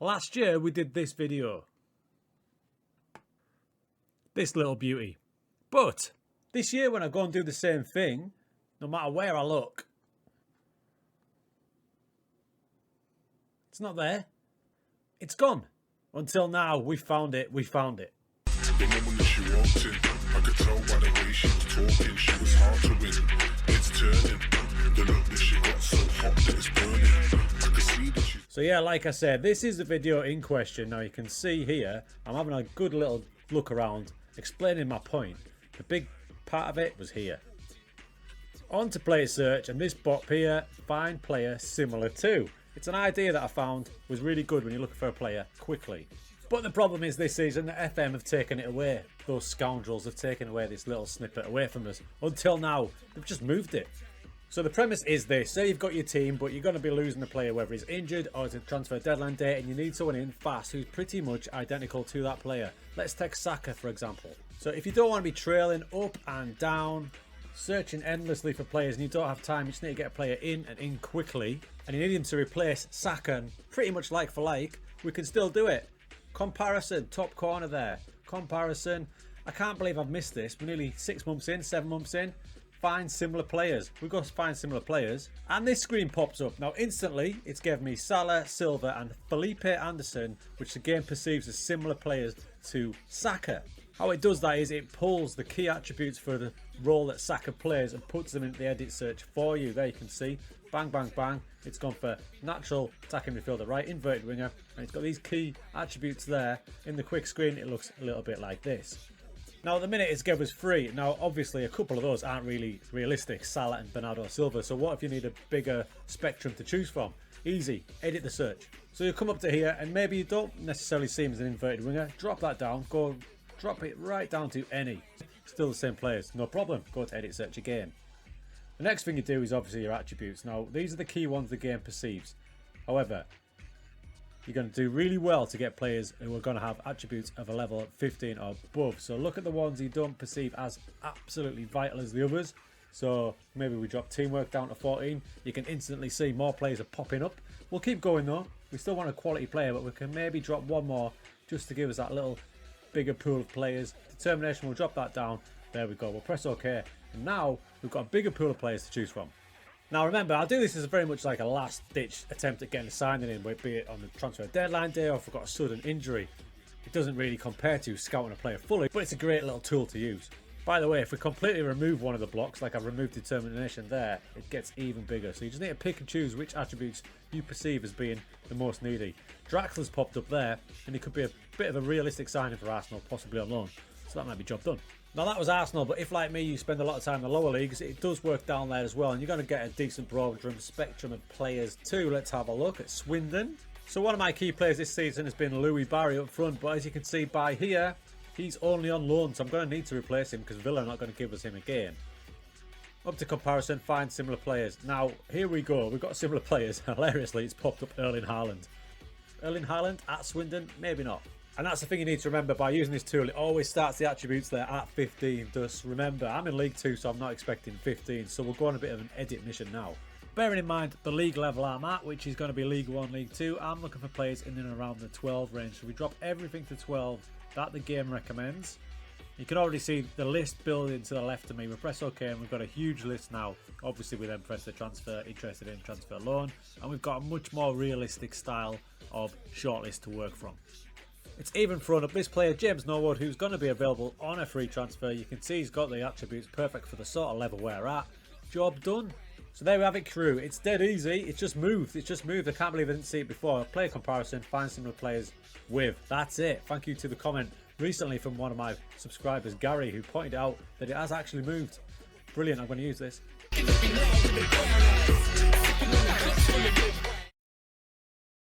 Last year we did this video. This little beauty. But this year when I go and do the same thing, no matter where I look, it's not there. It's gone. Until now, we found it. We found it. The moment that she walked in, I could tell by the way she was talking, she was hard to win. It's turning. The look that she got so hot that it's burning. I could see that she... So yeah, like I said, this is the video in question. Now you can see here, I'm having a good little look around, explaining my point. The big part of it was here. On to player search, and this bot here, find player similar to. It's an idea that I found was really good when you're looking for a player quickly. But the problem is this season the FM have taken it away. Those scoundrels have taken away this little snippet away from us. Until now, they've just moved it. So the premise is this. Say you've got your team, but you're going to be losing a player, whether he's injured or it's a transfer deadline day, and you need someone in fast who's pretty much identical to that player. Let's take Saka, for example. So if you don't want to be trailing up and down, searching endlessly for players, and you don't have time, you just need to get a player in and in quickly, and you need him to replace Saka, and pretty much like for like, we can still do it. Comparison, top corner there. Comparison. I can't believe I've missed this. We're nearly 6 months in, 7 months in. Find similar players. We go to find similar players, and this screen pops up. Now instantly, it's given me Salah, Silva, and Felipe Anderson, which the game perceives as similar players to Saka. How it does that is it pulls the key attributes for the role that Saka plays and puts them into the edit search for you. There you can see, bang, bang, bang. It's gone for natural attacking midfielder, right, inverted winger, and it's got these key attributes there. In the quick screen, it looks a little bit like this. Now, at the minute, it's given us free. Now, obviously, a couple of those aren't really realistic, Salah and Bernardo Silva. So what if you need a bigger spectrum to choose from? Easy, edit the search. So you come up to here, and maybe you don't necessarily see him as an inverted winger. Drop that down, go drop it right down to any. Still the same players, no problem. Go to edit search again. The next thing you do is obviously your attributes. Now, these are the key ones the game perceives. However, you're going to do really well to get players who are going to have attributes of a level 15 or above. So look at the ones you don't perceive as absolutely vital as the others. So maybe we drop teamwork down to 14. You can instantly see more players are popping up. We'll keep going though. We still want a quality player, but we can maybe drop one more just to give us that little bigger pool of players. Determination, we'll drop that down. There we go. We'll press OK. And now we've got a bigger pool of players to choose from. Now remember, I'll do this as very much like a last-ditch attempt at getting a signing in, be it on the transfer deadline day or if we've got a sudden injury. It doesn't really compare to scouting a player fully, but it's a great little tool to use. By the way, if we completely remove one of the blocks, like I've removed determination there, it gets even bigger. So you just need to pick and choose which attributes you perceive as being the most needy. Draxler's popped up there, and he could be a bit of a realistic signing for Arsenal, possibly on loan. So that might be job done. Now that was Arsenal, but if like me you spend a lot of time in the lower leagues, it does work down there as well, and you're going to get a decent broad spectrum of players too. Let's have a look at Swindon. So one of my key players this season has been Louis Barry up front, but as you can see by here, he's only on loan, so I'm going to need to replace him because Villa are not going to give us him again. Up to comparison, find similar players. Now here we go, we've got similar players. Hilariously, it's popped up Erling Haaland. Erling Haaland at Swindon? Maybe not. And that's the thing you need to remember by using this tool. It always starts the attributes there at 15. Just remember, I'm in League 2, so I'm not expecting 15. So we'll go on a bit of an edit mission now. Bearing in mind the league level I'm at, which is going to be League 1, League 2, I'm looking for players in and around the 12 range. So we drop everything to 12 that the game recommends. You can already see the list building to the left of me. We press OK and we've got a huge list now. Obviously we then press the transfer, interested in transfer loan. And we've got a much more realistic style of shortlist to work from. It's even thrown up this player, James Norwood, who's going to be available on a free transfer. You can see he's got the attributes perfect for the sort of level we're at. Job done. So there we have it, crew. It's dead easy. It's just moved. It's just moved. I can't believe I didn't see it before. Player comparison, find similar players with. That's it. Thank you to the comment recently from one of my subscribers, Gary, who pointed out that it has actually moved. Brilliant. I'm going to use this.